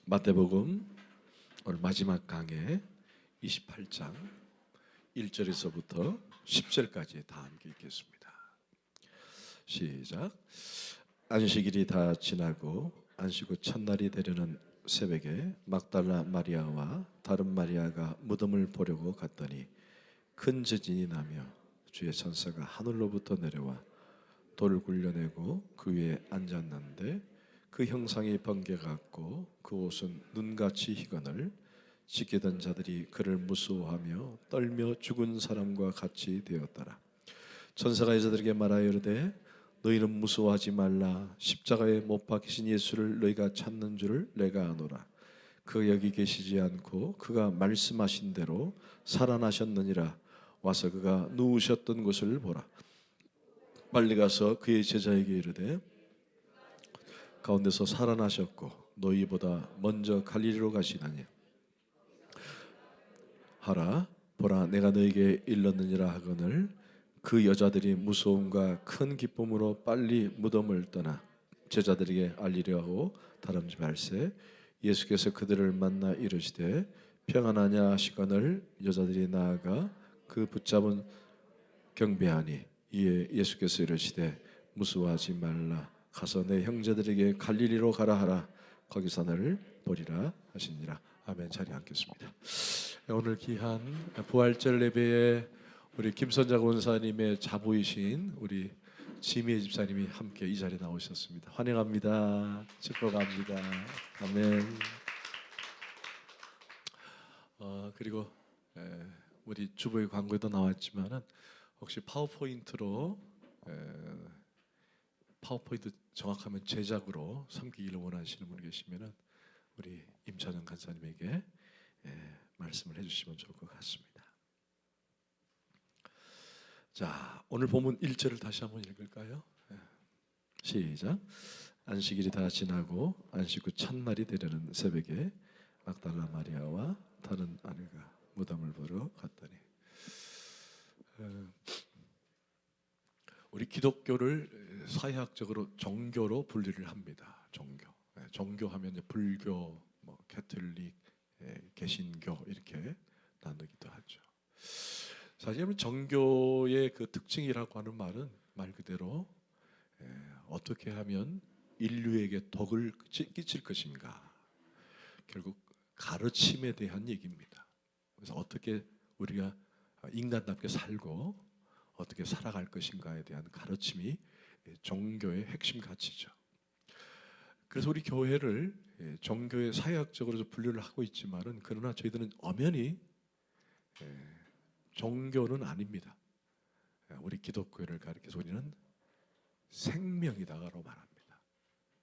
마태복음 오늘 마지막 강의 28장 1절에서부터 10절까지 다 함께 읽겠습니다. 시작. 안식일이 다 지나고 안식 후 첫날이 되려는 새벽에 막달라 마리아와 다른 마리아가 무덤을 보려고 갔더니 큰 지진이 나며 주의 천사가 하늘로부터 내려와 돌을 굴려내고 그 위에 앉았는데 그 형상이 번개 같고 그 옷은 눈같이 희건을 지키던 자들이 그를 무서워하며 떨며 죽은 사람과 같이 되었더라. 천사가 여자들에게 말하여 이르되 너희는 무서워하지 말라. 십자가에 못 박히신 예수를 너희가 찾는 줄을 내가 아노라. 그가 여기 계시지 않고 그가 말씀하신 대로 살아나셨느니라. 와서 그가 누우셨던 곳을 보라. 빨리 가서 그의 제자에게 이르되 가운데서 살아나셨고 너희보다 먼저 갈릴리로 가시나니 하라. 보라 내가 너에게 일렀느니라 하거늘 그 여자들이 무서움과 큰 기쁨으로 빨리 무덤을 떠나 제자들에게 알리려 하고 다름쥐 발세 예수께서 그들을 만나 이르시되 평안하냐 하시거늘 여자들이 나아가 그 붙잡은 경배하니 이에 예수께서 이르시되 무서워하지 말라. 가서 내 형제들에게 갈릴리로 가라 하라. 거기서 너를 보리라 하시니라. 아멘. 자리 앉겠습니다. 오늘 귀한 부활절 예배에 우리 김선자 권사님의 자부이신 우리 지미애 집사님이 함께 이 자리에 나오셨습니다. 환영합니다. 축복합니다. 아멘. 그리고 우리 주보의 광고에도 나왔지만은 혹시 파워포인트로 파워포인트 정확하면 제작으로 섬기기를 원하시는 분 계시면은 우리 임찬영 간사님에게 말씀을 해주시면 좋을 것 같습니다. 자, 오늘 본문 1절을 다시 한번 읽을까요? 시작. 안식일이 다 지나고 안식 후 첫날이 되려는 새벽에 막달라 마리아와 다른 아내가 무덤을 보러 갔더니 우리 기독교를 사회학적으로 종교로 분리를 합니다. 종교하면 이제 불교, 캐톨릭, 개신교 이렇게 나누기도 하죠. 사실은 종교의 그 특징이라고 하는 말은 말 그대로 어떻게 하면 인류에게 덕을 끼칠 것인가, 결국 가르침에 대한 얘기입니다. 그래서 어떻게 우리가 인간답게 살고 어떻게 살아갈 것인가에 대한 가르침이 종교의 핵심 가치죠. 그래서 우리 교회를 종교의 사회학적으로 분류를 하고 있지만은 그러나 저희들은 엄연히 종교는 아닙니다. 우리 기독교를 가리켜서 우리는 생명이다라고 말합니다.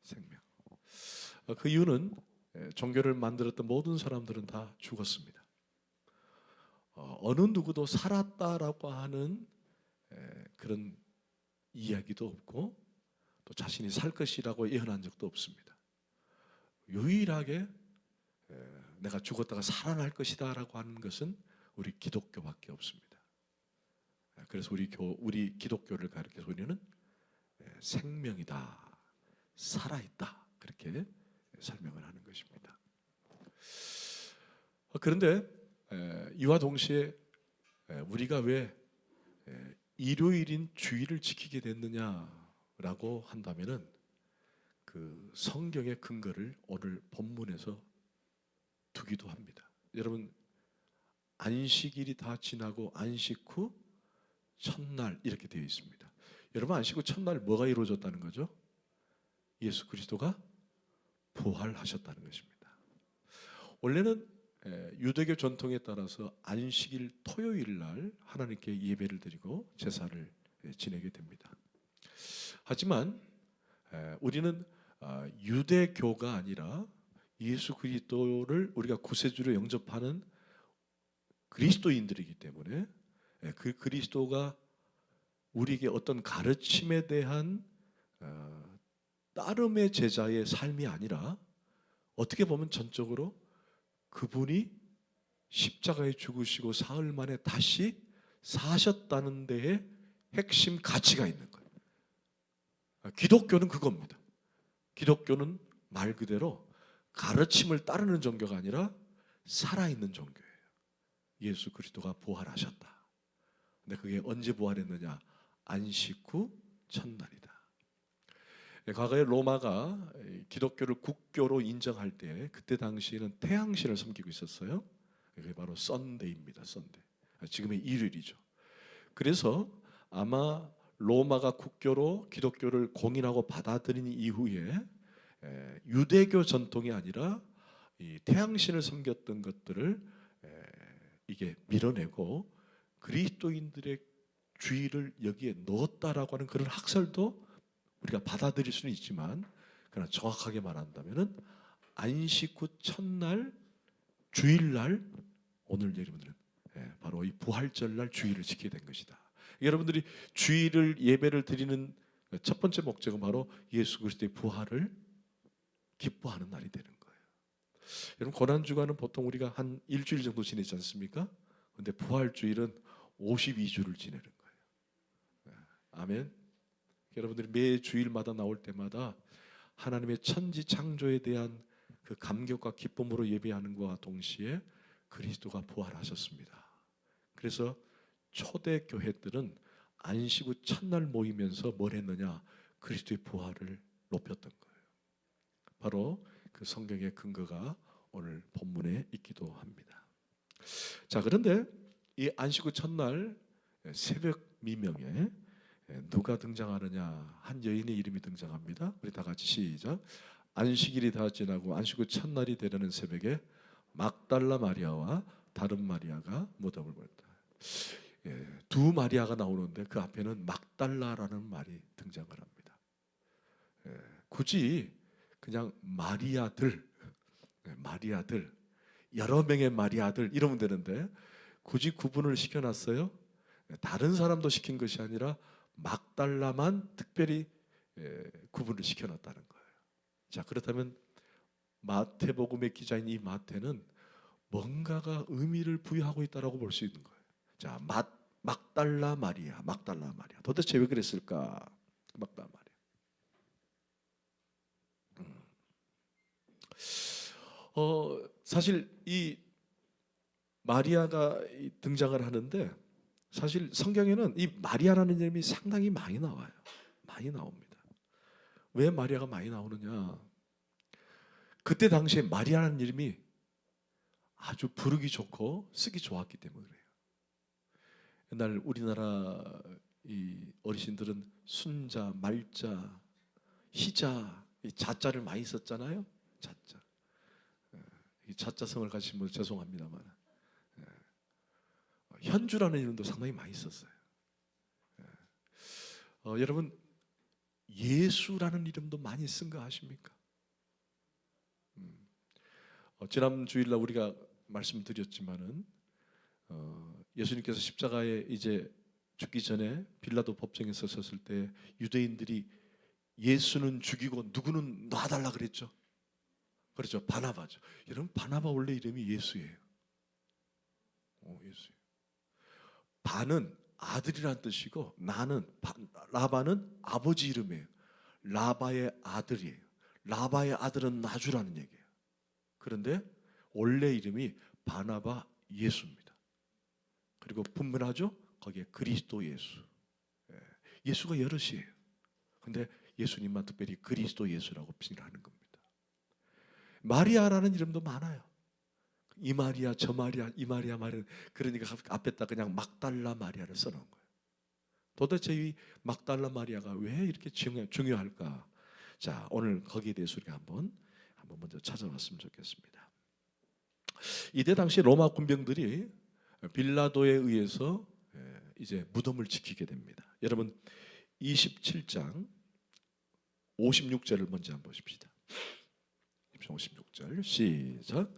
생명. 그 이유는 종교를 만들었던 모든 사람들은 다 죽었습니다. 어느 누구도 살았다라고 하는 그런 이야기도 없고 또 자신이 살 것이라고 예언한 적도 없습니다. 유일하게 내가 죽었다가 살아날 것이다 라고 하는 것은 우리 기독교밖에 없습니다. 그래서 우리 기독교를 가리켜서 우리는 생명이다, 살아있다 그렇게 설명을 하는 것입니다. 그런데 이와 동시에 우리가 왜 일요일인 주일을 지키게 됐느냐라고 한다면은 그 성경의 근거를 오늘 본문에서 두기도 합니다. 여러분, 안식일이 다 지나고 안식 후 첫날 이렇게 되어 있습니다. 여러분, 안식 후 첫날 뭐가 이루어졌다는 거죠? 예수 그리스도가 부활하셨다는 것입니다. 원래는 유대교 전통에 따라서 안식일 토요일 날 하나님께 예배를 드리고 제사를 지내게 됩니다. 하지만 우리는 유대교가 아니라 예수 그리스도를 우리가 구세주로 영접하는 그리스도인들이기 때문에 그 그리스도가 우리에게 어떤 가르침에 대한 따름의 제자의 삶이 아니라 어떻게 보면 전적으로 그분이 십자가에 죽으시고 사흘 만에 다시 사셨다는 데에 핵심 가치가 있는 거예요. 기독교는 그겁니다. 기독교는 말 그대로 가르침을 따르는 종교가 아니라 살아있는 종교예요. 예수 그리스도가 부활하셨다. 근데 그게 언제 부활했느냐? 안식 후 첫날이다. 과거에 로마가 기독교를 국교로 인정할 때 그때 당시에는 태양신을 섬기고 있었어요. 그게 바로 썬데이입니다. 썬데이. 지금의 일요일이죠. 그래서 아마 로마가 국교로 기독교를 공인하고 받아들인 이후에 유대교 전통이 아니라 이 태양신을 섬겼던 것들을 이게 밀어내고 그리스도인들의 주의를 여기에 넣었다라고 하는 그런 학설도 우리가 받아들일 수는 있지만, 그러나 정확하게 말한다면은 안식 후 첫날 주일날, 오늘 여러분들은 바로 이 부활절날 주일을 지키게 된 것이다. 여러분들이 주일을 예배를 드리는 첫 번째 목적은 바로 예수 그리스도의 부활을 기뻐하는 날이 되는 거예요. 여러분, 고난주간은 보통 우리가 한 일주일 정도 지내지 않습니까? 그런데 부활주일은 52주를 지내는 거예요. 아멘. 여러분들이 매 주일마다 나올 때마다 하나님의 천지 창조에 대한 그 감격과 기쁨으로 예배하는 것과 동시에 그리스도가 부활하셨습니다. 그래서 초대 교회들은 안식 후 첫날 모이면서 뭘 했느냐? 그리스도의 부활을 높였던 거예요. 바로 그 성경의 근거가 오늘 본문에 있기도 합니다. 자, 그런데 이 안식 후 첫날 새벽 미명에 누가 등장하느냐? 한 여인의 이름이 등장합니다. 우리 다 같이 시작. 안식일이 다 지나고 안식 후 첫날이 되려는 새벽에 막달라 마리아와 다른 마리아가 무덤을 보았다. 두 마리아가 나오는데 그 앞에는 막달라라는 말이 등장을 합니다. 굳이 그냥 마리아들, 여러 명의 마리아들 이러면 되는데 굳이 구분을 시켜놨어요. 다른 사람도 시킨 것이 아니라 막달라만 특별히 구분을 시켜놨다는 거예요. 자, 그렇다면 마태복음의 기자인 이 마태는 뭔가가 의미를 부여하고 있다라고 볼 수 있는 거예요. 자, 막달라 마리아. 도대체 왜 그랬을까? 막달라 마리아. 사실 이 마리아가 등장을 하는데 사실 성경에는 이 마리아라는 이름이 상당히 많이 나와요. 많이 나옵니다. 왜 마리아가 많이 나오느냐? 그때 당시에 마리아라는 이름이 아주 부르기 좋고 쓰기 좋았기 때문에 그래요. 옛날 우리나라 이 어르신들은 순자, 말자, 희자, 이 자자를 많이 썼잖아요. 자자. 이 자자성을 가지신 분 죄송합니다만 현주라는 이름도 상당히 많이 썼어요. 여러분, 예수라는 이름도 많이 쓴 거 아십니까? 지난 주일날 우리가 말씀드렸지만은 예수님께서 십자가에 이제 죽기 전에 빌라도 법정에 섰을 때 유대인들이 예수는 죽이고 누구는 놔달라 그랬죠. 그렇죠. 바나바죠. 여러분, 바나바 원래 이름이 예수예요. 예수예요. 바는 아들이란 뜻이고 라바는 아버지 이름이에요. 라바의 아들이에요. 라바의 아들은 나주라는 얘기예요. 그런데 원래 이름이 바나바 예수입니다. 그리고 분명하죠? 거기에 그리스도 예수. 예수가 여럿이에요. 근데 예수님만 특별히 그리스도 예수라고 칭하는 겁니다. 마리아라는 이름도 많아요. 이 마리아, 저 마리아, 이 마리아, 그러니까 앞에다 그냥 막달라 마리아를 써놓은 거예요. 도대체 이 막달라 마리아가 왜 이렇게 중요할까? 자, 오늘 거기에 대해서 우리가 한번 먼저 찾아봤으면 좋겠습니다. 이때 당시 로마 군병들이 빌라도에 의해서 이제 무덤을 지키게 됩니다. 여러분, 27장 56절을 먼저 한번 보십시다. 56절 시작.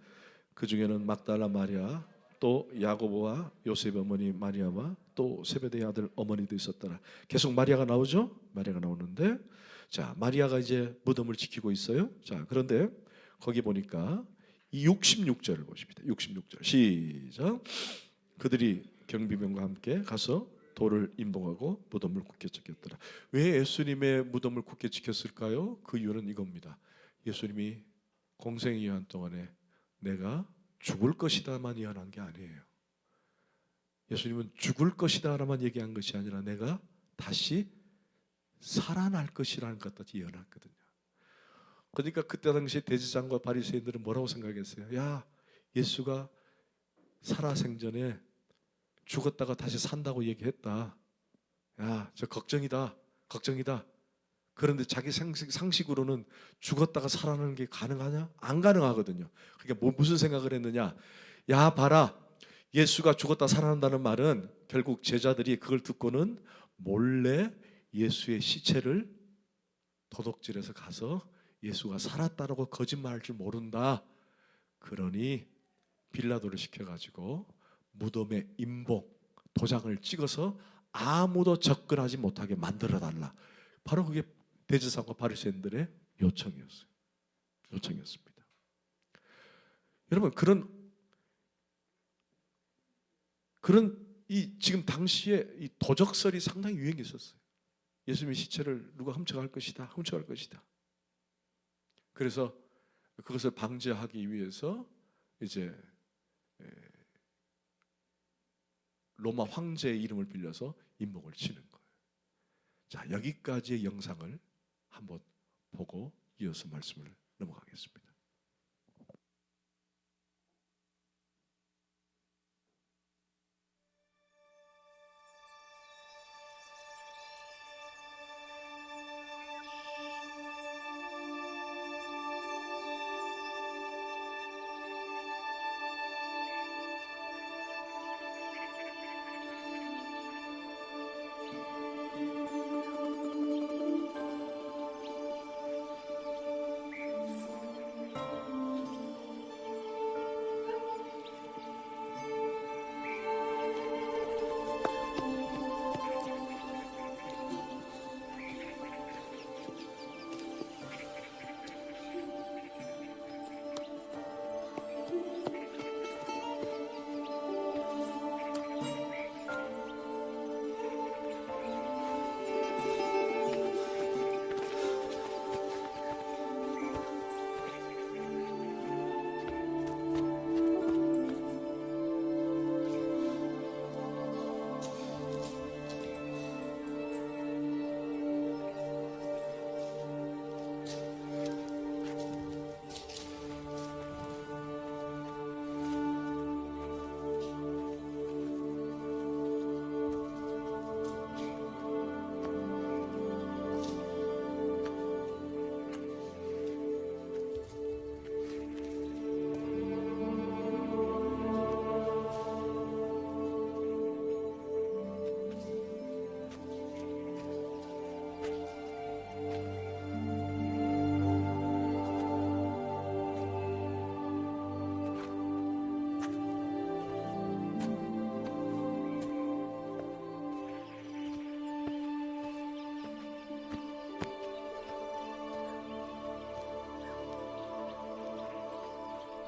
그 중에는 막달라 마리아 또 야고보와 요셉 어머니 마리아와 또 세베대의 아들 어머니도 있었더라. 계속 마리아가 나오죠. 마리아가 나오는데, 자, 마리아가 이제 무덤을 지키고 있어요. 자, 그런데 거기 보니까 이 66절을 보십니다. 66절 시작. 그들이 경비병과 함께 가서 돌을 임봉하고 무덤을 굳게 지켰더라. 왜 예수님의 무덤을 굳게 지켰을까요? 그 이유는 이겁니다. 예수님이 공생애연 동안에 내가 죽을 것이다만 예언한 게 아니에요. 예수님은 죽을 것이다라만 얘기한 것이 아니라 내가 다시 살아날 것이라는 것까지 예언했거든요. 그러니까 그때 당시 대제사장과 바리새인들은 뭐라고 생각했어요? 야, 예수가 살아생전에 죽었다가 다시 산다고 얘기했다. 야, 저 걱정이다. 걱정이다. 그런데 자기 상식으로는 죽었다가 살아나는 게 가능하냐? 안 가능하거든요. 그러니까 무슨 생각을 했느냐? 야, 봐라. 예수가 죽었다 살아난다는 말은 결국 제자들이 그걸 듣고는 몰래 예수의 시체를 도둑질해서 가서 예수가 살았다라고 거짓말할 줄 모른다. 그러니 빌라도를 시켜가지고 무덤에 인봉 도장을 찍어서 아무도 접근하지 못하게 만들어달라. 바로 그게 대제사장과 바리새인들의 요청이었어요. 요청이었습니다. 여러분, 그런 이 지금 당시에 이 도적설이 상당히 유행했었어요. 예수님의 시체를 누가 훔쳐갈 것이다, 훔쳐갈 것이다. 그래서 그것을 방지하기 위해서 이제 로마 황제의 이름을 빌려서 인목을 치는 거예요. 자, 여기까지의 영상을 한번 보고 이어서 말씀을 넘어가겠습니다.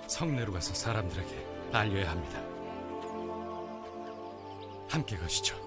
성내로 가서 사람들에게 알려야 합니다. 함께 가시죠.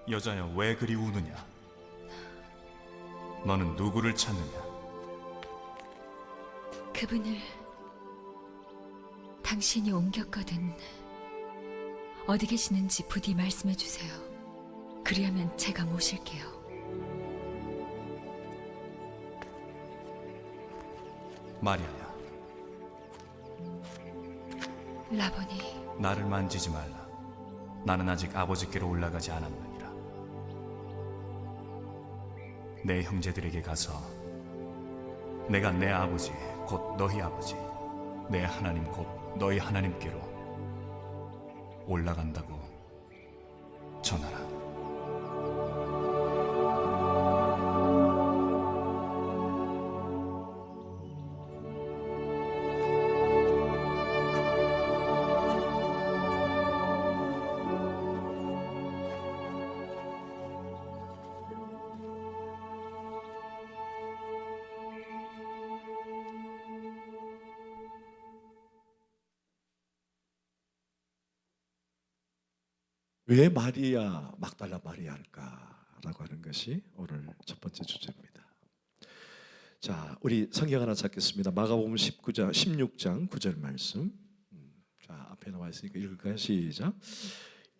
여자여, 왜 그리 우느냐? 너는 누구를 찾느냐? 그분을 당신이 옮겼거든. 어디 계시는지 부디 말씀해 주세요. 그리하면 제가 모실게요. 마리아야, 라보니, 나를 만지지 말라. 나는 아직 아버지께로 올라가지 않았느니라. 내 형제들에게 가서 내가 내 아버지 곧 너희 아버지 내 하나님 곧 너희 하나님께로 올라간다고 전하라. 왜 마리아, 막달라 마리아일까라고 하는 것이 오늘 첫 번째 주제입니다. 자, 우리 성경 하나 찾겠습니다. 마가복음 16장 9절 말씀. 자, 앞에 나와 있으니까 읽을까요? 시작.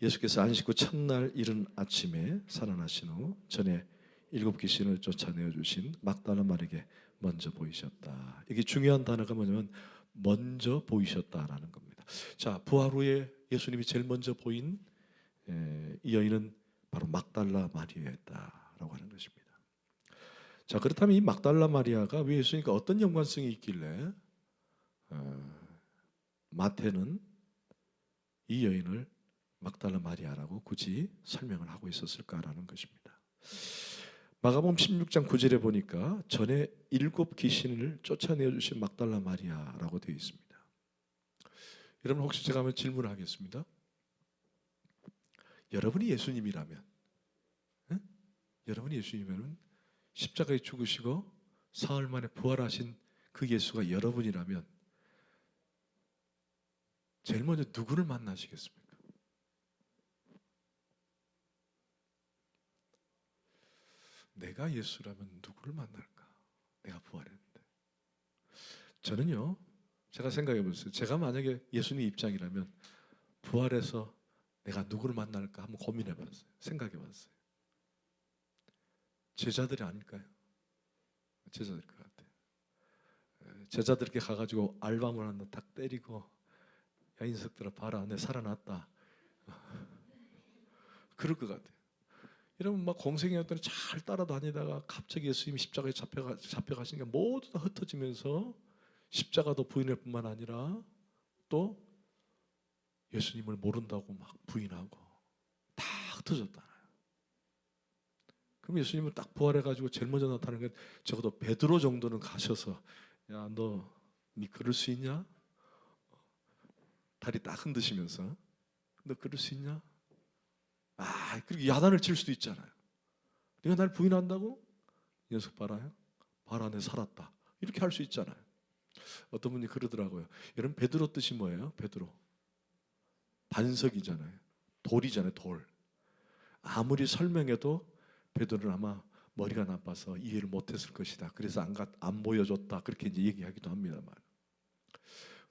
예수께서 안식 후 첫날 이른 아침에 살아나신 후 전에 7 귀신을 쫓아내어 주신 막달라 마리아에게 먼저 보이셨다. 이게 중요한 단어가 뭐냐면 먼저 보이셨다라는 겁니다. 자, 부활 후에 예수님이 제일 먼저 보인 이 여인은 바로 막달라 마리아였다라고 하는 것입니다. 자, 그렇다면 이 막달라 마리아가 왜 예수님과 어떤 연관성이 있길래 마태는 이 여인을 막달라 마리아라고 굳이 설명을 하고 있었을까라는 것입니다. 마가복음 16장 9절에 보니까 전에 7 귀신을 쫓아내어 주신 막달라 마리아라고 되어 있습니다. 여러분, 혹시 제가 한번 질문하겠습니다. 여러분이 예수님이라면, 여러분이 예수님이면 십자가에 죽으시고 사흘 만에 부활하신 그 예수가 여러분이라면 제일 먼저 누구를 만나시겠습니까? 내가 예수라면 누구를 만날까? 내가 부활했는데. 저는요, 제가 생각해 보세요. 제가 만약에 예수님 입장이라면 부활해서 내가 누구를 만날까 한번 고민해 봤어요. 생각해 봤어요. 제자들이 아닐까요? 제자들일 것 같아요. 제자들에게 가가지고 알밤을 하나 딱 때리고, 야 인석들아 봐라, 내 살아났다. 그럴 것 같아요. 이러면 막 공생이었더니 잘 따라다니다가 갑자기 예수님이 십자가에 잡혀가시니까 모두 다 흩어지면서 십자가도 부인할 뿐만 아니라 또 예수님을 모른다고 막 부인하고 다 흩어졌잖아요. 그럼 예수님은 딱 부활해가지고 제일 먼저 나타나는 게 적어도 베드로 정도는 가셔서, 야 너 니 그럴 수 있냐? 다리 딱 흔드시면서 너 그럴 수 있냐? 아, 그리고 야단을 칠 수도 있잖아요. 네가 날 부인한다고? 이 녀석 봐라요. 봐라, 내 살았다. 이렇게 할 수 있잖아요. 어떤 분이 그러더라고요. 여러분, 베드로 뜻이 뭐예요? 베드로 반석이잖아요. 돌이잖아요. 돌. 아무리 설명해도 베드로는 아마 머리가 나빠서 이해를 못했을 것이다. 그래서 안 보여줬다. 그렇게 이제 얘기하기도 합니다만.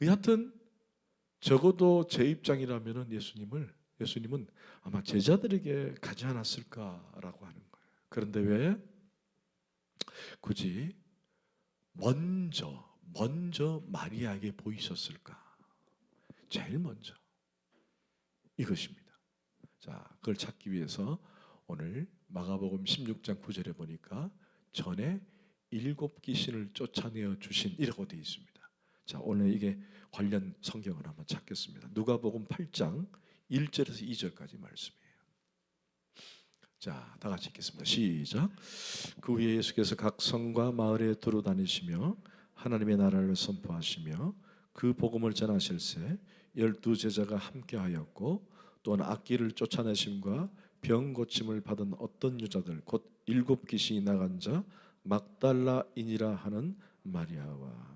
여하튼 적어도 제 입장이라면은 예수님은 아마 제자들에게 가지 않았을까라고 하는 거예요. 그런데 왜 굳이 먼저 마리아에게 보이셨을까? 제일 먼저 이것입니다. 자, 그걸 찾기 위해서 오늘 마가복음 16장 9절에 보니까 전에 7 귀신을 쫓아내어 주신 이라고 되어 있습니다. 자, 오늘 이게 관련 성경을 한번 찾겠습니다. 누가복음 8장 1절에서 2절까지 말씀이에요. 자, 다 같이 읽겠습니다. 시작. 그 후에 예수께서 각 성과 마을에 두루다니시며 하나님의 나라를 선포하시며 그 복음을 전하실새 12 제자가 함께하였고, 또한 악귀를 쫓아내심과 병 고침을 받은 어떤 여자들 곧 7 귀신이 나간 자 막달라인이라 하는 마리아와,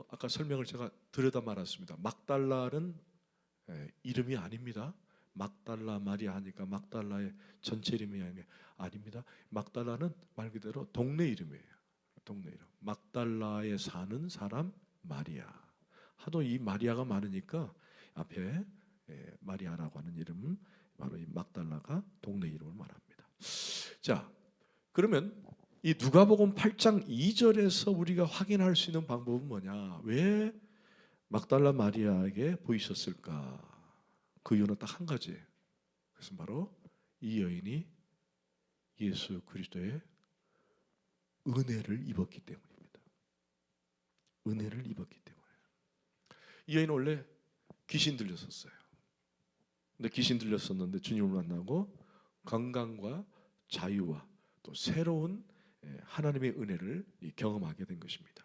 아까 설명을 제가 들여다 말았습니다. 막달라는 이름이 아닙니다. 막달라 마리아 하니까 막달라의 전체 이름이 아닙니다. 막달라는 말 그대로 동네 이름이에요. 동네 이름. 막달라에 사는 사람 마리아. 하도 이 마리아가 많으니까 앞에 마리아라고 하는 이름, 바로 이 막달라가 동네 이름을 말합니다. 자, 그러면 이 누가복음 8장 2절에서 우리가 확인할 수 있는 방법은 뭐냐? 왜 막달라 마리아에게 보이셨을까? 그 이유는 딱 한 가지예요. 그것은 바로 이 여인이 예수 그리스도의 은혜를 입었기 때문입니다. 은혜를 입었기 때문에. 이 여인은 원래 귀신 들렸었어요. 근데 귀신 들렸었는데 주님을 만나고 건강과 자유와 또 새로운 하나님의 은혜를 경험하게 된 것입니다.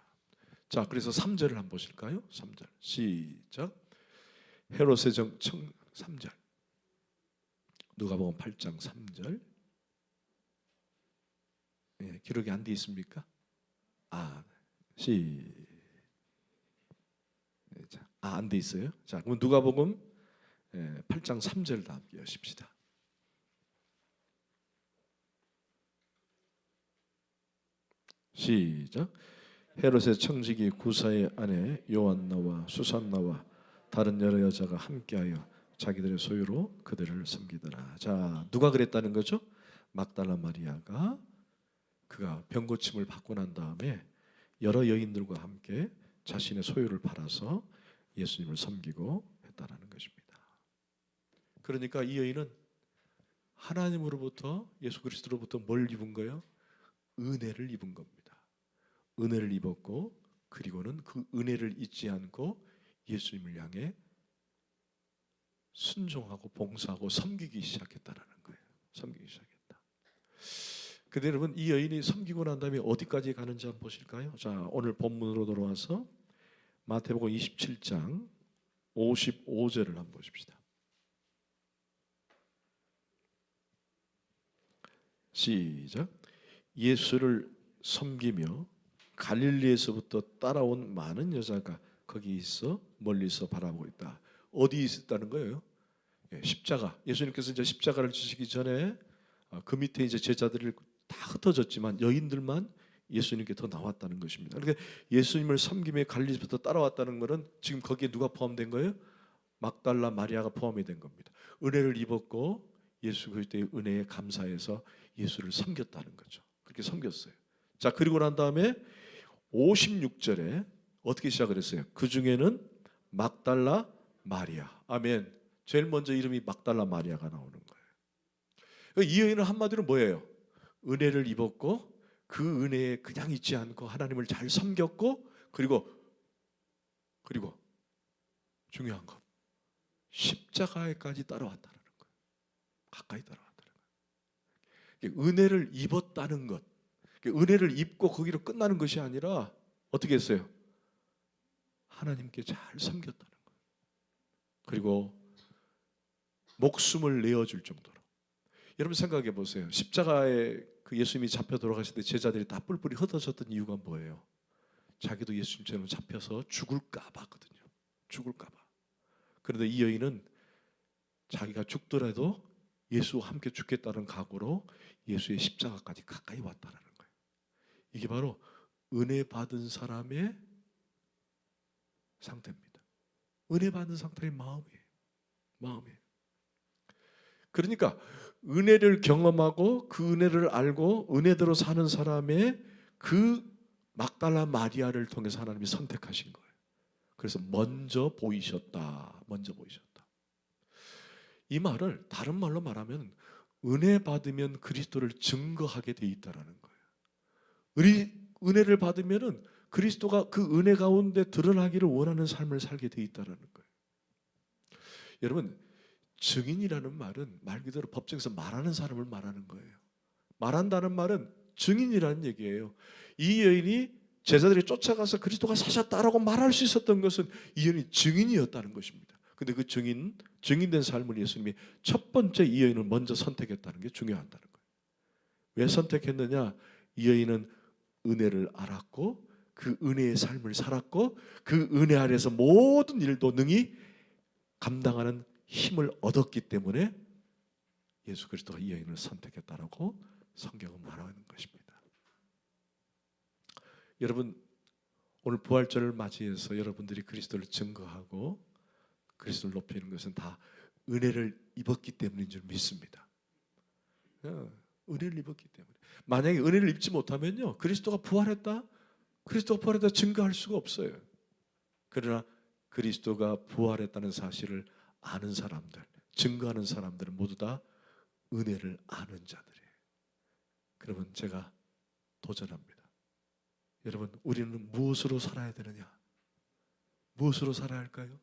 자, 그래서 3절을 한번 보실까요? 3절 시작. 헤롯의 정청 3절. 누가복음 8장 3절. 기록이 안 돼 있습니까? 안 돼 있어요. 자, 그럼 누가복음 8장 3절 다 함께 여십시다. 시작. 헤롯의 청지기 구사의 아내 요한나와 수산나와 다른 여러 여자가 함께하여 자기들의 소유로 그들을 섬기더라. 자, 누가 그랬다는 거죠? 막달라 마리아가 그가 병고침을 받고 난 다음에 여러 여인들과 함께 자신의 소유를 팔아서 예수님을 섬기고 했다라는 것입니다. 그러니까 이 여인은 하나님으로부터 예수 그리스도로부터 뭘 입은 거예요? 은혜를 입은 겁니다. 은혜를 입었고 그리고는 그 은혜를 잊지 않고 예수님을 향해 순종하고 봉사하고 섬기기 시작했다라는 거예요. 섬기기 시작했다. 근데 여러분 이 여인이 섬기고 난 다음에 어디까지 가는지 한번 보실까요? 자, 오늘 본문으로 돌아와서 마태복음 27장 55절을 한번 보십시다. 시작. 예수를 섬기며 갈릴리에서부터 따라온 많은 여자가 거기 있어 멀리서 바라보고 있다. 어디 있었다는 거예요? 십자가. 예수님께서 이제 십자가를 지시기 전에 그 밑에 이제 제자들이 다 흩어졌지만 여인들만 예수님께 더 나왔다는 것입니다. 그러니까 예수님을 섬김에 갈릴리부터 따라왔다는 것은 지금 거기에 누가 포함된 거예요? 막달라 마리아가 포함이 된 겁니다. 은혜를 입었고 예수 그리스도의 은혜에 감사해서 예수를 섬겼다는 거죠. 그렇게 섬겼어요. 자, 그리고 난 다음에 56절에 어떻게 시작을 했어요? 그 중에는 막달라 마리아. 아멘. 제일 먼저 이름이 막달라 마리아가 나오는 거예요. 이 여인은 한마디로 뭐예요? 은혜를 입었고 그 은혜에 그냥 있지 않고 하나님을 잘 섬겼고 그리고 중요한 거 십자가에까지 따라왔다는 거예요. 가까이 따라왔다는 거예요. 은혜를 입었다는 것, 은혜를 입고 거기로 끝나는 것이 아니라 어떻게 했어요? 하나님께 잘 섬겼다는 거예요. 그리고 목숨을 내어줄 정도로. 여러분 생각해 보세요. 십자가에 그 예수님이 잡혀 돌아가실 때 제자들이 다 뿔뿔이 흩어졌던 이유가 뭐예요? 자기도 예수님처럼 잡혀서 죽을까 봐거든요. 죽을까 봐. 그런데 이 여인은 자기가 죽더라도 예수와 함께 죽겠다는 각오로 예수의 십자가까지 가까이 왔다는 거예요. 이게 바로 은혜 받은 사람의 상태입니다. 은혜 받은 상태의 마음이에요. 그러니까 은혜를 경험하고 그 은혜를 알고 은혜대로 사는 사람의 그 막달라 마리아를 통해서 하나님이 선택하신 거예요. 그래서 먼저 보이셨다. 이 말을 다른 말로 말하면 은혜 받으면 그리스도를 증거하게 돼 있다라는 거예요. 은혜를 받으면은 그리스도가 그 은혜 가운데 드러나기를 원하는 삶을 살게 돼 있다라는 거예요. 여러분, 증인이라는 말은 말 그대로 법정에서 말하는 사람을 말하는 거예요. 말한다는 말은 증인이라는 얘기예요. 이 여인이 제자들이 쫓아가서 그리스도가 사셨다라고 말할 수 있었던 것은 이 여인이 증인이었다는 것입니다. 근데 그 증인된 삶을 예수님이 첫 번째 이 여인을 먼저 선택했다는 게 중요하다는 거예요. 왜 선택했느냐? 이 여인은 은혜를 알았고 그 은혜의 삶을 살았고 그 은혜 아래서 모든 일도 능히 감당하는 힘을 얻었기 때문에 예수 그리스도가 이 여인을 선택했다라고 성경은 말하는 것입니다. 여러분, 오늘 부활절을 맞이해서 여러분들이 그리스도를 증거하고 그리스도를 높이는 것은 다 은혜를 입었기 때문인 줄 믿습니다. 은혜를 입었기 때문에. 만약에 은혜를 입지 못하면요, 그리스도가 부활했다 증거할 수가 없어요. 그러나 그리스도가 부활했다는 사실을 아는 사람들, 증거하는 사람들은 모두 다 은혜를 아는 자들이에요. 그러면 제가 도전합니다. 여러분, 우리는 무엇으로 살아야 되느냐? 무엇으로 살아야 할까요?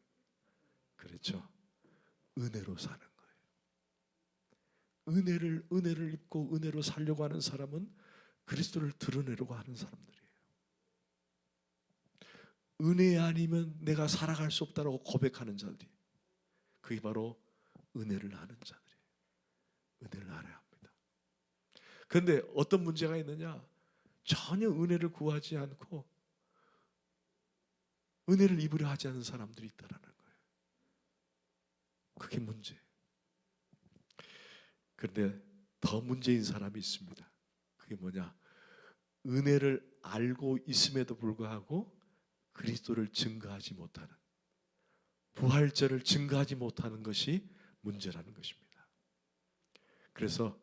그렇죠. 은혜로 사는 거예요. 은혜를 입고 은혜로 살려고 하는 사람은 그리스도를 드러내려고 하는 사람들이에요. 은혜 아니면 내가 살아갈 수 없다라고 고백하는 자들이, 그게 바로 은혜를 아는 자들이에요. 은혜를 알아야 합니다. 그런데 어떤 문제가 있느냐? 전혀 은혜를 구하지 않고 은혜를 입으려 하지 않는 사람들이 있다는 거예요. 그게 문제예요. 그런데 더 문제인 사람이 있습니다. 그게 뭐냐? 은혜를 알고 있음에도 불구하고 그리스도를 증거하지 못하는, 부활절을 증거하지 못하는 것이 문제라는 것입니다. 그래서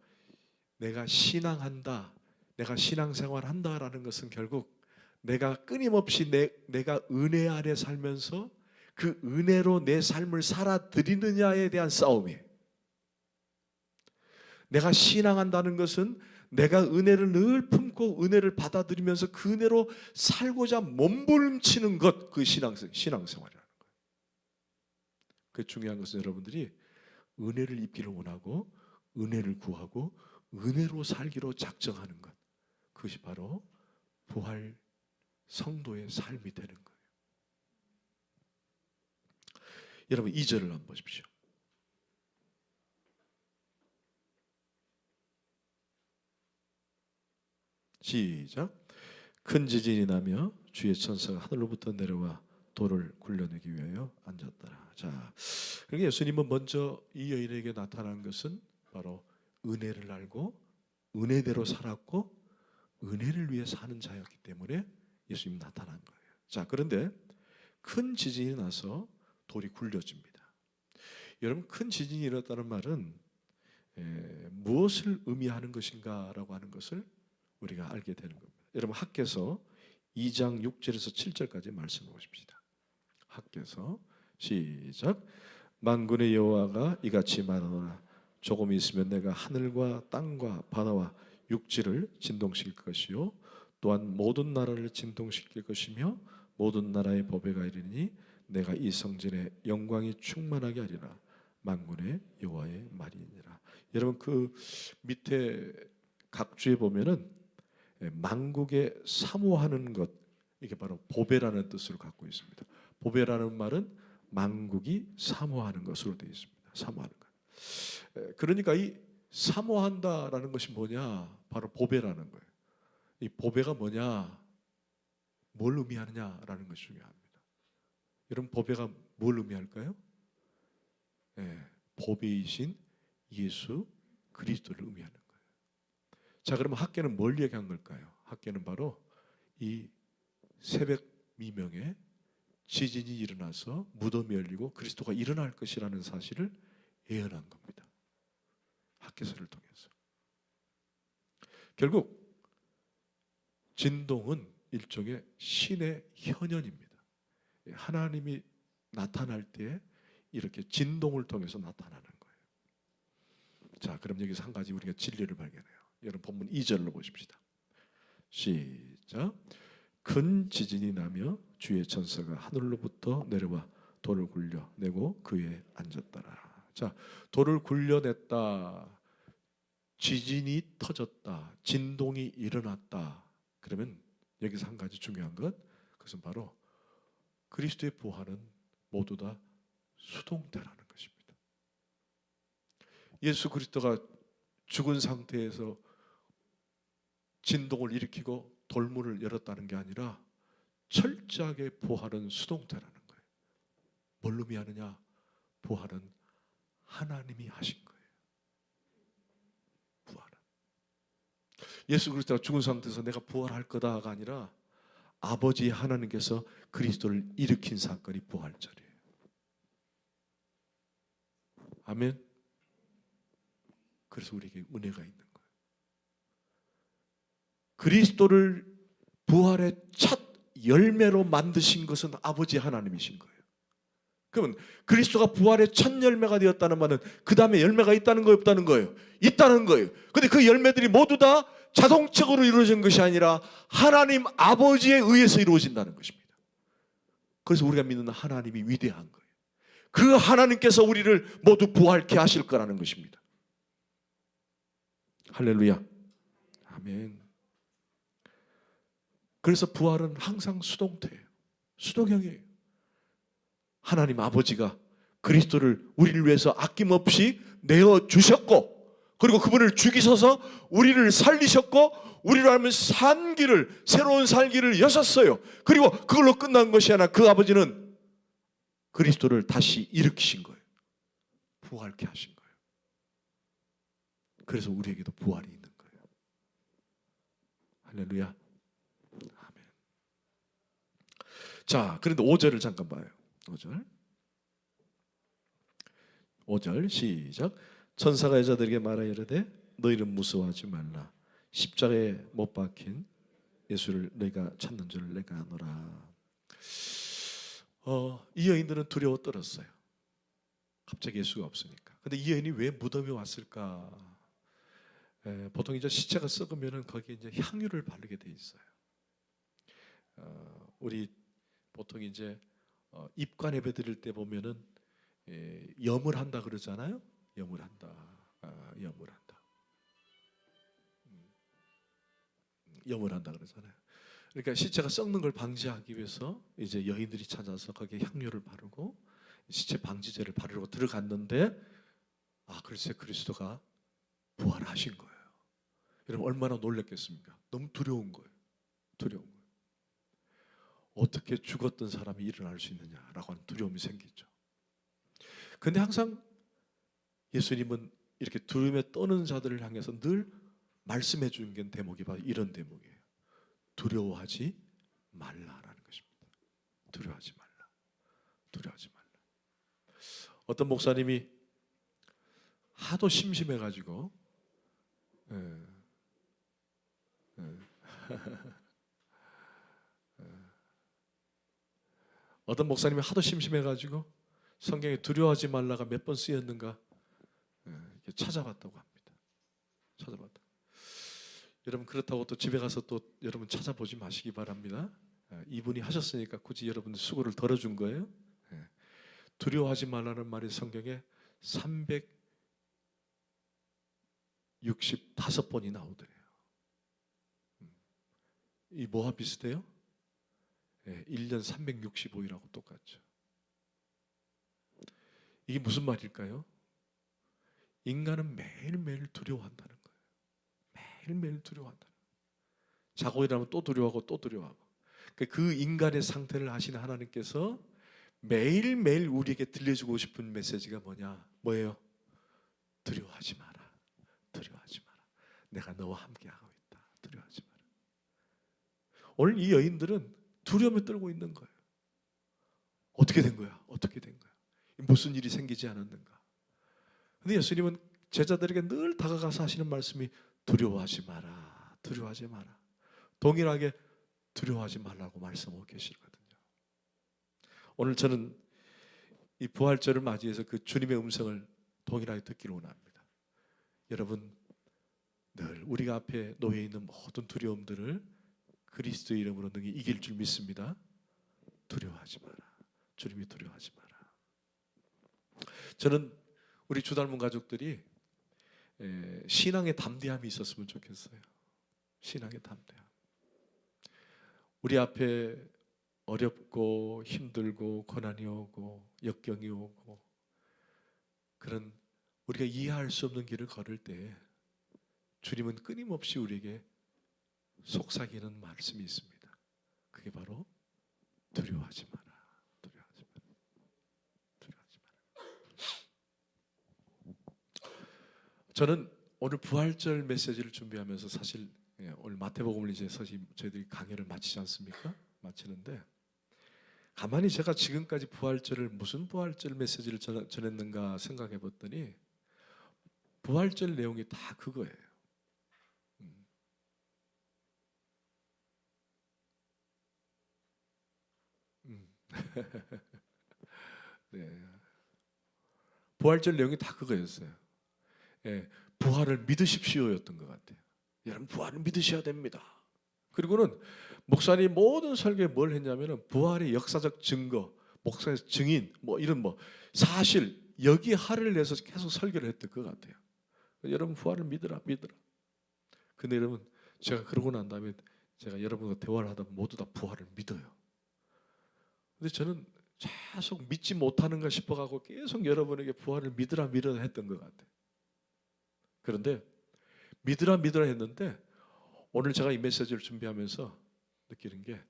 내가 신앙한다, 내가 신앙생활한다라는 것은 결국 내가 끊임없이 내가 은혜 아래 살면서 그 은혜로 내 삶을 살아드리느냐에 대한 싸움이에요. 내가 신앙한다는 것은 내가 은혜를 늘 품고 은혜를 받아들이면서 그 은혜로 살고자 몸부림치는 것, 그 신앙생활이라는 거예요. 그 중요한 것은 여러분들이 은혜를 입기를 원하고 은혜를 구하고 은혜로 살기로 작정하는 것, 그것이 바로 부활 성도의 삶이 되는 거예요. 여러분 2절을 한번 보십시오. 시작. 큰 지진이 나며 주의 천사가 하늘로부터 내려와 돌을 굴려내기 위하여 앉았더라. 자, 그러니까 예수님은 먼저 이 여인에게 나타난 것은 바로 은혜를 알고 은혜대로 살았고 은혜를 위해 사는 자였기 때문에 예수님이 나타난 거예요. 자, 그런데 큰 지진이 나서 돌이 굴려집니다. 여러분, 큰 지진이 일어났다는 말은 무엇을 의미하는 것인가라고 하는 것을 우리가 알게 되는 겁니다. 여러분, 학개서 2장 6절에서 7절까지 말씀해 보십시다. 학개서 시작. 만군의 여호와가 이같이 말하노라. 조금 있으면 내가 하늘과 땅과 바다와 육지를 진동시킬 것이요 또한 모든 나라를 진동시킬 것이며 모든 나라의 법에가 이르니 내가 이 성전에 영광이 충만하게 하리라. 만군의 여호와의 말이니라. 여러분, 그 밑에 각주에 보면은 만국에 사모하는 것, 이게 바로 보배라는 뜻을 갖고 있습니다. 보배라는 말은 만국이 사모하는 것으로 되어 있습니다. 사모하는 것. 그러니까 이 사모한다라는 것이 뭐냐? 바로 보배라는 거예요. 이 보배가 뭐냐? 뭘 의미하느냐라는 것이 중요합니다. 여러분, 보배가 뭘 의미할까요? 보배이신 예수 그리스도를 의미하는 거예요. 자, 그러면 학개는 뭘 얘기한 걸까요? 학개는 바로 이 새벽 미명에 지진이 일어나서 무덤이 열리고 그리스도가 일어날 것이라는 사실을 예언한 겁니다. 학개서를 통해서. 결국 진동은 일종의 신의 현현입니다. 하나님이 나타날 때 이렇게 진동을 통해서 나타나는 거예요. 자, 그럼 여기서 한 가지 우리가 진리를 발견해요. 여러분, 본문 2절로 보십시다. 시작. 큰 지진이 나며 주의 천사가 하늘로부터 내려와 돌을 굴려내고 그 위에 앉았더라. 자, 돌을 굴려냈다, 지진이 터졌다, 진동이 일어났다. 그러면 여기서 한 가지 중요한 것, 그것은 바로 그리스도의 부활은 모두 다 수동태라는 것입니다. 예수 그리스도가 죽은 상태에서 진동을 일으키고 돌문을 열었다는 게 아니라 철저하게 부활은 수동태라는 거예요. 뭘 의미하느냐? 부활은 하나님이 하신 거예요. 부활은 예수 그리스도가 죽은 상태에서 내가 부활할 거다가 아니라 아버지 하나님께서 그리스도를 일으킨 사건이 부활절이에요. 아멘. 그래서 우리에게 은혜가 있는 거예요. 그리스도를 부활의 첫 열매로 만드신 것은 아버지 하나님이신 거예요. 그러면 그리스도가 부활의 첫 열매가 되었다는 말은 그 다음에 열매가 있다는 거예요, 없다는 거예요? 있다는 거예요. 그런데 그 열매들이 모두 다 자동적으로 이루어진 것이 아니라 하나님 아버지에 의해서 이루어진다는 것입니다. 그래서 우리가 믿는 하나님이 위대한 거예요. 그 하나님께서 우리를 모두 부활케 하실 거라는 것입니다. 할렐루야. 아멘. 그래서 부활은 항상 수동태예요. 수동형이에요. 하나님 아버지가 그리스도를 우리를 위해서 아낌없이 내어주셨고, 그리고 그분을 죽이셔서 우리를 살리셨고, 우리로 하면 새로운 살기를 여셨어요. 그리고 그걸로 끝난 것이 아니라 그 아버지는 그리스도를 다시 일으키신 거예요. 부활케 하신 거예요. 그래서 우리에게도 부활이 있는 거예요. 할렐루야. 아멘. 자, 그런데 5절을 잠깐 봐요. 5절 시작. 천사가 여자들에게 말하여 이르되 너희는 무서워하지 말라. 십자가에 못 박힌 예수를 너희가 찾는 줄 내가 아노라. 이 여인들은 두려워 떨었어요. 갑자기 예수가 없으니까. 근데 이 여인이 왜 무덤에 왔을까? 보통 이제 시체가 썩으면은 거기에 이제 향유를 바르게 돼 있어요. 우리 보통 이제 입관 예배 드릴 때 보면은 염을 한다 그러잖아요. 염을 한다. 염을 한다. 염을 한다 그러잖아요. 그러니까 시체가 썩는 걸 방지하기 위해서 이제 여인들이 찾아서 거기에 향유를 바르고 시체 방지제를 바르고 들어갔는데, 글쎄 그리스도가 부활하신 거예요. 여러분 얼마나 놀랐겠습니까? 너무 두려운 거예요. 두려운 거예요. 어떻게 죽었던 사람이 일어날 수 있느냐라고 하는 두려움이 생기죠. 근데 항상 예수님은 이렇게 두려움에 떠는 자들을 향해서 늘 말씀해 주는 게 대목이 바로 이런 대목이에요. 두려워하지 말라라는 것입니다. 두려워하지 말라. 두려워하지 말라. 어떤 목사님이 하도 심심해가지고 어떤 목사님이 하도 심심해가지고 성경에 두려워하지 말라가 몇 번 쓰였는가 찾아봤다고 합니다. 찾아봤다. 여러분 그렇다고 또 집에 가서 또 여러분 찾아보지 마시기 바랍니다. 이분이 하셨으니까 굳이 여러분들 수고를 덜어준 거예요. 두려워하지 말라는 말이 성경에 365번이 나오더래요. 이 뭐와 비슷해요? 1년 365일하고 똑같죠. 이게 무슨 말일까요? 인간은 매일매일 두려워한다는 거예요. 매일매일 두려워한다는 거예요. 자고 일어나면 또 두려워하고 또 두려워하고. 그 인간의 상태를 아시는 하나님께서 매일매일 우리에게 들려주고 싶은 메시지가 뭐예요? 두려워하지 마라. 두려워하지 마라. 내가 너와 함께하고 있다. 두려워하지 마라. 오늘 이 여인들은 두려움에 떨고 있는 거예요. 어떻게 된 거야? 어떻게 된 거야? 무슨 일이 생기지 않았는가? 근데 예수님은 제자들에게 늘 다가가서 하시는 말씀이 두려워하지 마라. 두려워하지 마라. 동일하게 두려워하지 말라고 말씀하고 계시거든요. 오늘 저는 이 부활절을 맞이해서 그 주님의 음성을 동일하게 듣기를 원합니다. 여러분 늘 우리가 앞에 놓여 있는 모든 두려움들을 그리스도의 이름으로 능히 이길 줄 믿습니다. 두려워하지 마라. 주님이 두려워하지 마라. 저는 우리 주닮은 가족들이 신앙의 담대함이 있었으면 좋겠어요. 신앙의 담대함. 우리 앞에 어렵고 힘들고 고난이 오고 역경이 오고 그런 우리가 이해할 수 없는 길을 걸을 때 주님은 끊임없이 우리에게 속삭이는 말씀이 있습니다. 그게 바로 두려워하지 마라. 두려워하지 마라. 두려워하지 마라. 저는 오늘 부활절 메시지를 준비하면서 사실 오늘 마태복음을 이제 저희들이 강의를 마치지 않습니까? 마치는데 가만히 제가 지금까지 부활절을 무슨 부활절 메시지를 전했는가 생각해 봤더니 부활절 내용이 다 그거예요. 네. 부활절 내용이 다 그거였어요. 부활을 믿으십시오였던 것 같아요. 여러분 부활을 믿으셔야 됩니다. 그리고는 목사님 모든 설교에 뭘 했냐면은 부활의 역사적 증거, 목사의 증인, 뭐 이런 뭐 사실 여기 할을 내서 계속 설교를 했던 것 같아요. 여러분 부활을 믿으라. 근데 여러분 제가 그러고 난 다음에 제가 여러분과 대화를 하다 모두 다 부활을 믿어요. 근데 저는 계속 믿지 못하는가 싶어가고 계속 여러분에게 부활을 믿으라 했던 것 같아요. 그런데 믿으라 했는데 오늘 제가 이 메시지를 준비하면서 느끼는 게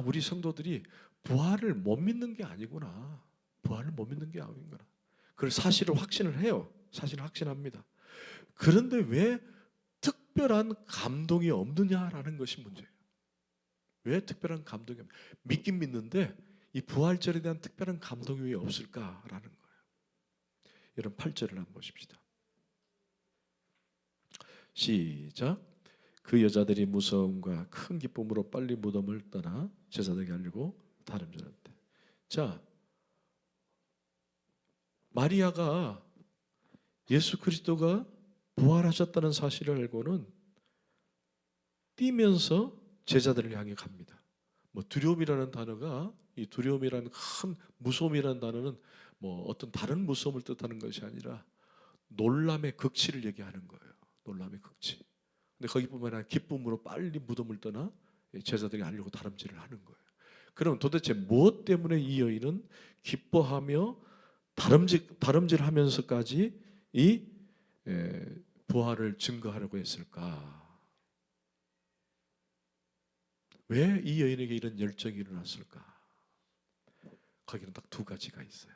우리 성도들이 부활을 못 믿는 게 아니구나. 부활을 못 믿는 게 아니구나. 그걸 사실을 확신을 해요. 사실을 확신합니다. 그런데 왜 특별한 감동이 없느냐라는 것이 문제예요. 왜 특별한 감동이 없느냐. 믿긴 믿는데 이 부활절에 대한 특별한 감동이 왜 없을까라는 거예요. 여러분 8절을 한번 보십시다. 시작. 그 여자들이 무서움과 큰 기쁨으로 빨리 무덤을 떠나 제자들에게 알리고 다름질한테. 자, 마리아가 예수 그리스도가 부활하셨다는 사실을 알고는 뛰면서 제자들을 향해 갑니다. 뭐 두려움이라는 단어가 이 두려움이라는 큰 무서움이라는 단어는 뭐 어떤 다른 무서움을 뜻하는 것이 아니라 놀람의 극치를 얘기하는 거예요. 놀람의 극치. 근데 거기뿐만 아니라 기쁨으로 빨리 무덤을 떠나 제자들이 알려고 다름질을 하는 거예요. 그럼 도대체 무엇 때문에 이 여인은 기뻐하며 다름질하면서까지 이 부활을 증거하려고 했을까? 왜 이 여인에게 이런 열정이 일어났을까? 거기는 딱 두 가지가 있어요.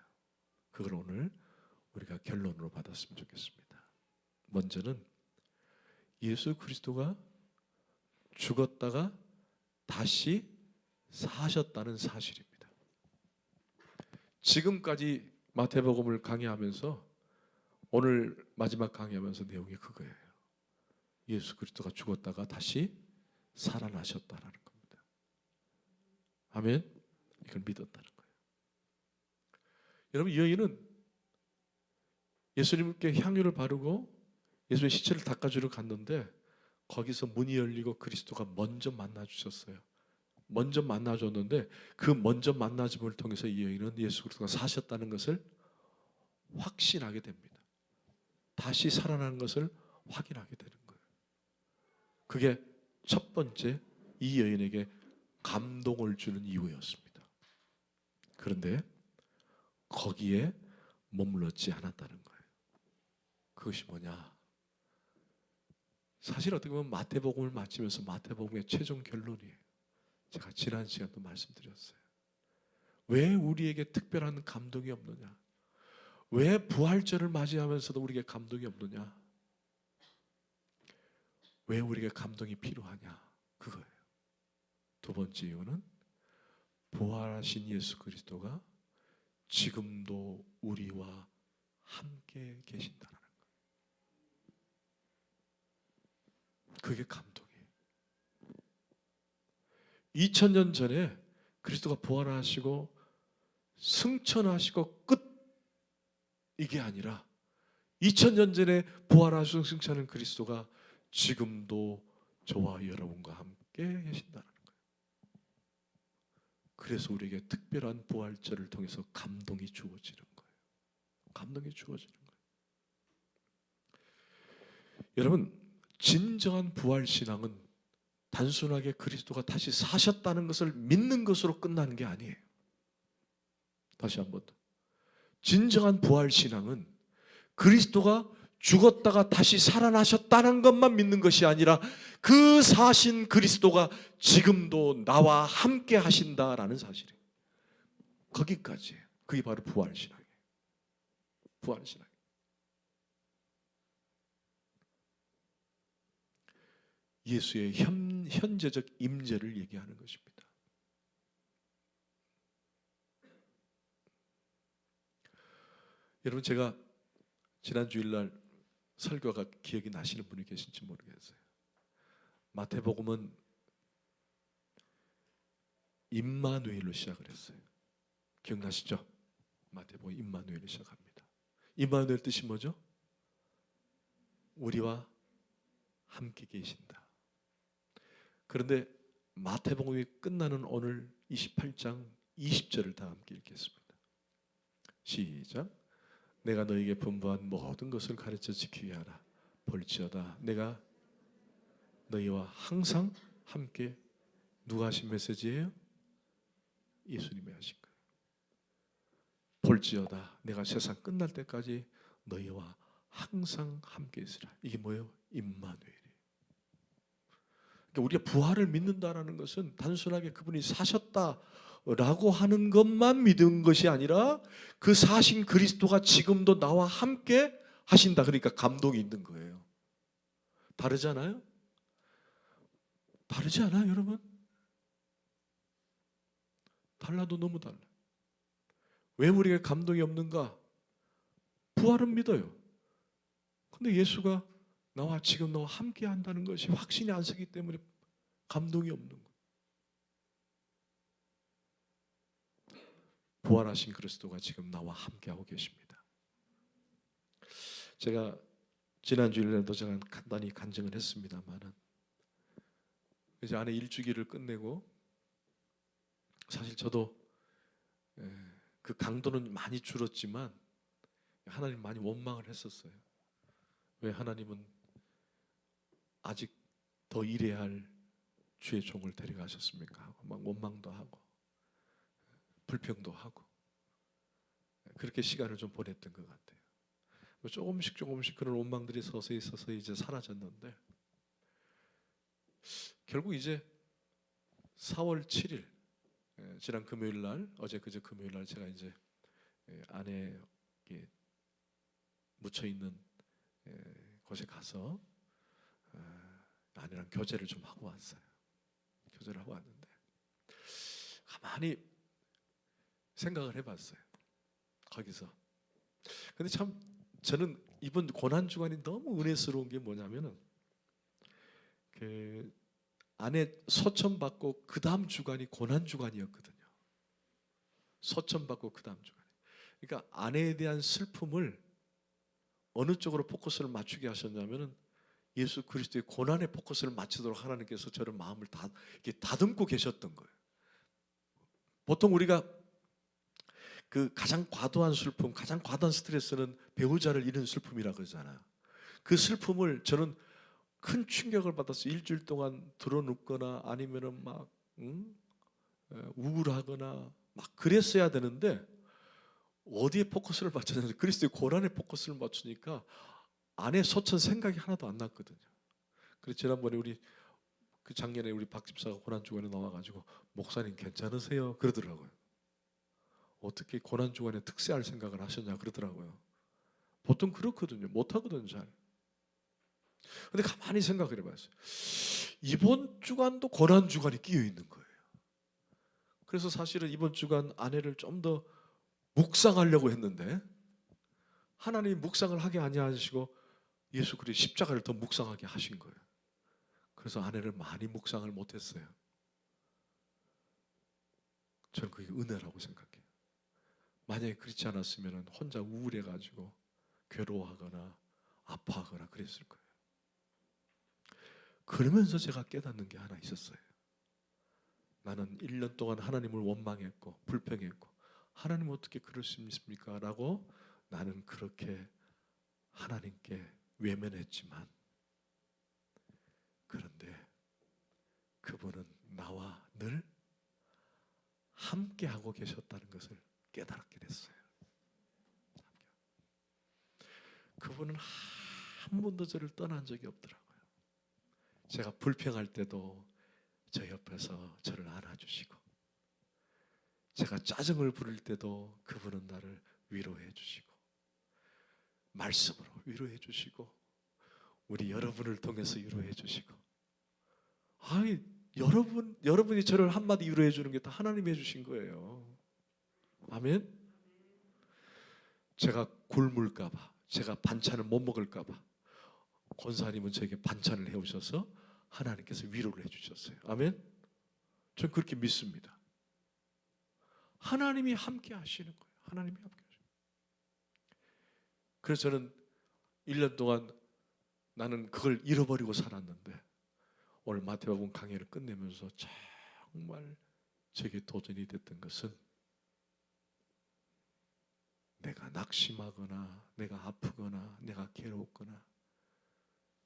그걸 오늘 우리가 결론으로 받았으면 좋겠습니다. 먼저는 예수 그리스도가 죽었다가 다시 사셨다는 사실입니다. 지금까지 마태복음을 강의하면서 오늘 마지막 강의하면서 내용이 그거예요. 예수 그리스도가 죽었다가 다시 살아나셨다라는 겁니다. 아멘. 이걸 믿었다는 거예요. 여러분 이 여인은 예수님께 향유를 바르고 예수의 시체를 닦아주러 갔는데 거기서 문이 열리고 그리스도가 먼저 만나주셨어요. 먼저 만나줬는데 그 먼저 만나줌을 통해서 이 여인은 예수 그리스도가 사셨다는 것을 확신하게 됩니다. 다시 살아나는 것을 확인하게 되는 거예요. 그게 첫 번째 이 여인에게 감동을 주는 이유였습니다. 그런데 거기에 머물렀지 않았다는 거예요. 그것이 뭐냐? 사실 어떻게 보면 마태복음을 마치면서 마태복음의 최종 결론이에요. 제가 지난 시간도 말씀드렸어요. 왜 우리에게 특별한 감동이 없느냐? 왜 부활절을 맞이하면서도 우리에게 감동이 없느냐? 왜 우리에게 감동이 필요하냐? 그거예요. 두 번째 이유는 부활하신 예수 그리스도가 지금도 우리와 함께 계신다는 거예요. 그게 감동이에요. 2000년 전에 그리스도가 부활하시고 승천하시고 끝 이게 아니라 2000년 전에 부활하시고 승천하는 그리스도가 지금도 저와 여러분과 함께 계신다는 거예요. 그래서 우리에게 특별한 부활절을 통해서 감동이 주어지는 거예요. 감동이 주어지는 거예요. 여러분 진정한 부활신앙은 단순하게 그리스도가 다시 사셨다는 것을 믿는 것으로 끝나는 게 아니에요. 다시 한번 더. 진정한 부활신앙은 그리스도가 죽었다가 다시 살아나셨다는 것만 믿는 것이 아니라 그 사신 그리스도가 지금도 나와 함께 하신다라는 사실이에요. 거기까지예요. 그게 바로 부활신앙이에요. 부활신앙. 예수의 현재적 임재를 얘기하는 것입니다. 여러분 제가 지난 주일날 설교가 기억이 나시는 분이 계신지 모르겠어요. 마태복음은 임마누엘로 시작을 했어요. 기억나시죠? 마태복음 임마누엘로 시작합니다. 임마누엘 뜻이 뭐죠? 우리와 함께 계신다. 그런데 마태복음이 끝나는 오늘 28장 20절을 다 함께 읽겠습니다. 시작. 내가 너에게 분부한 모든 것을 가르쳐 지키게 하라. 볼지어다 내가 너희와 항상 함께. 누가 하신 메시지예요? 예수님이 하신 거예요. 볼지어다 내가 세상 끝날 때까지 너희와 항상 함께 있으라. 이게 뭐예요? 임마누엘이에요. 그러니까 우리가 부활을 믿는다라는 것은 단순하게 그분이 사셨다라고 하는 것만 믿은 것이 아니라 그 사신 그리스도가 지금도 나와 함께 하신다. 그러니까 감동이 있는 거예요. 다르잖아요? 다르지 않아요, 여러분? 달라도 너무 달라요. 왜 우리가 감동이 없는가? 부활은 믿어요. 근데 예수가 지금 나와 함께 한다는 것이 확신이 안 서기 때문에 감동이 없는 거예요. 부활하신 그리스도가 지금 나와 함께하고 계십니다. 제가 지난 주일에도 제가 간단히 간증을 했습니다만은 이제 아내 일주기를 끝내고 사실 저도 그 강도는 많이 줄었지만 하나님 많이 원망을 했었어요. 왜 하나님은 아직 더 일해야 할 주의 종을 데려가셨습니까? 하고 막 원망도 하고 불평도 하고 그렇게 시간을 좀 보냈던 것 같아요. 조금씩 그런 원망들이 서서히 이제 사라졌는데 결국 이제 4월 7일 지난 금요일 날 어제 그제 금요일 날 제가 이제 아내 묻혀 있는 곳에 가서 아내랑 교제를 좀 하고 왔어요. 교제를 하고 왔는데 가만히 생각을 해봤어요. 거기서. 근데 참 저는 이번 고난 주간이 너무 은혜스러운 게 뭐냐면은 그 아내 소천 받고 그 다음 주간이 고난 주간이었거든요. 소천 받고 그 다음 주간. 그러니까 아내에 대한 슬픔을 어느 쪽으로 포커스를 맞추게 하셨냐면은 예수 그리스도의 고난에 포커스를 맞추도록 하나님께서 저를 마음을 이렇게 다듬고 계셨던 거예요. 보통 우리가 그 가장 과도한 슬픔, 가장 과도한 스트레스는 배우자를 잃은 슬픔이라 그러잖아요. 그 슬픔을 저는 큰 충격을 받았어요. 일주일 동안 드러눕거나 아니면은 막 우울하거나 막 그랬어야 되는데 어디에 포커스를 맞췄냐면 그리스도의 고난에 포커스를 맞추니까 아내 소천 생각이 하나도 안 났거든요. 그래서 지난번에 작년에 우리 박 집사가 고난 주간에 나와가지고 목사님 괜찮으세요? 그러더라고요. 어떻게 고난 주간에 특세할 생각을 하셨냐 그러더라고요. 보통 그렇거든요. 못하거든요, 잘. 근데 가만히 생각을 해봤어요. 이번 주간도 고난 주간이 끼어 있는 거예요. 그래서 사실은 이번 주간 아내를 좀 더 묵상하려고 했는데 하나님이 묵상을 하게 아니하시고 예수 그리스도 십자가를 더 묵상하게 하신 거예요. 그래서 아내를 많이 묵상을 못했어요. 저는 그게 은혜라고 생각해요. 만약에 그렇지 않았으면 혼자 우울해가지고 괴로워하거나 아파하거나 그랬을 거예요. 그러면서 제가 깨닫는 게 하나 있었어요. 나는 1년 동안 하나님을 원망했고 불평했고 하나님 어떻게 그럴 수 있습니까? 라고 나는 그렇게 하나님께 외면했지만 그런데 그분은 나와 늘 함께하고 계셨다는 것을 깨달았게 됐어요. 그분은 한 번도 저를 떠난 적이 없더라고요. 제가 불평할 때도 저 옆에서 저를 안아주시고 제가 짜증을 부릴 때도 그분은 나를 위로해 주시고 말씀으로 위로해 주시고 우리 여러분을 통해서 위로해 주시고 여러분이 저를 한마디 위로해 주는 게 다 하나님이 해주신 거예요. 아멘. 제가 굶을까 봐 제가 반찬을 못 먹을까 봐 권사님은 저에게 반찬을 해오셔서 하나님께서 위로를 해주셨어요. 아멘. 전 그렇게 믿습니다. 하나님이 함께 하시는 거예요. 하나님이 함께 하시는 거예요. 그래서 저는 1년 동안 나는 그걸 잃어버리고 살았는데 오늘 마태복음 강해를 끝내면서 정말 제게 도전이 됐던 것은 내가 낙심하거나 내가 아프거나 내가 괴롭거나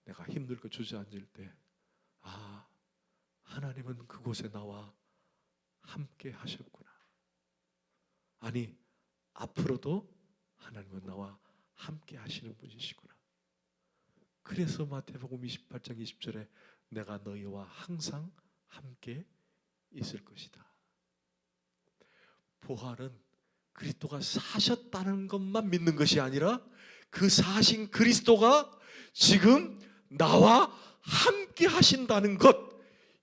내가 힘들고 주저앉을 때 하나님은 그곳에 나와 함께 하셨구나. 아니, 앞으로도 하나님은 나와 함께 하시는 분이시구나. 그래서 마태복음 28장 20절에 내가 너희와 항상 함께 있을 것이다. 부활은 그리스도가 사셨다는 것만 믿는 것이 아니라 그 사신 그리스도가 지금 나와 함께 하신다는 것,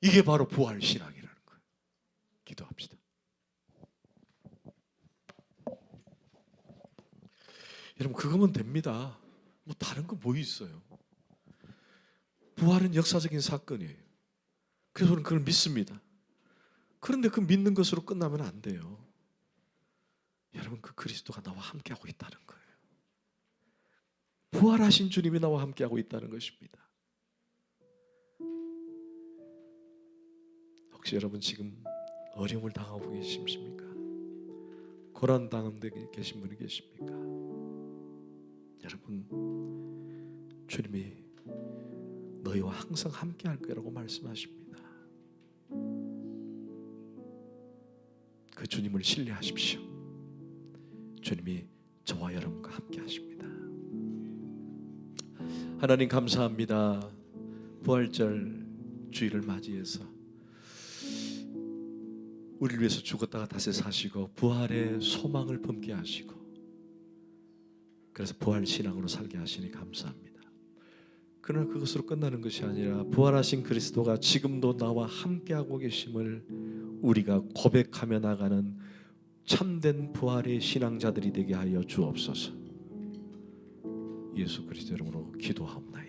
이게 바로 부활 신앙이라는 거예요. 기도합시다. 여러분, 그거면 됩니다. 뭐 다른 거 뭐 있어요? 부활은 역사적인 사건이에요. 그래서 저는 그걸 믿습니다. 그런데 그 믿는 것으로 끝나면 안 돼요. 여러분, 그 그리스도가 나와 함께하고 있다는 거예요. 부활하신 주님이 나와 함께하고 있다는 것입니다. 혹시 여러분 지금 어려움을 당하고 계십니까? 고난 당하는 계신 분이 계십니까? 여러분, 주님이 너희와 항상 함께할 거라고 말씀하십니다. 그 주님을 신뢰하십시오. 주님이 저와 여러분과 함께 하십니다. 하나님 감사합니다. 부활절 주일을 맞이해서 우리를 위해서 죽었다가 다시 사시고 부활의 소망을 품게 하시고 그래서 부활 신앙으로 살게 하시니 감사합니다. 그러나 그것으로 끝나는 것이 아니라 부활하신 그리스도가 지금도 나와 함께하고 계심을 우리가 고백하며 나가는 참된 부활의 신앙자들이 되게 하여 주옵소서. 예수 그리스도 이름으로 기도하옵나이다.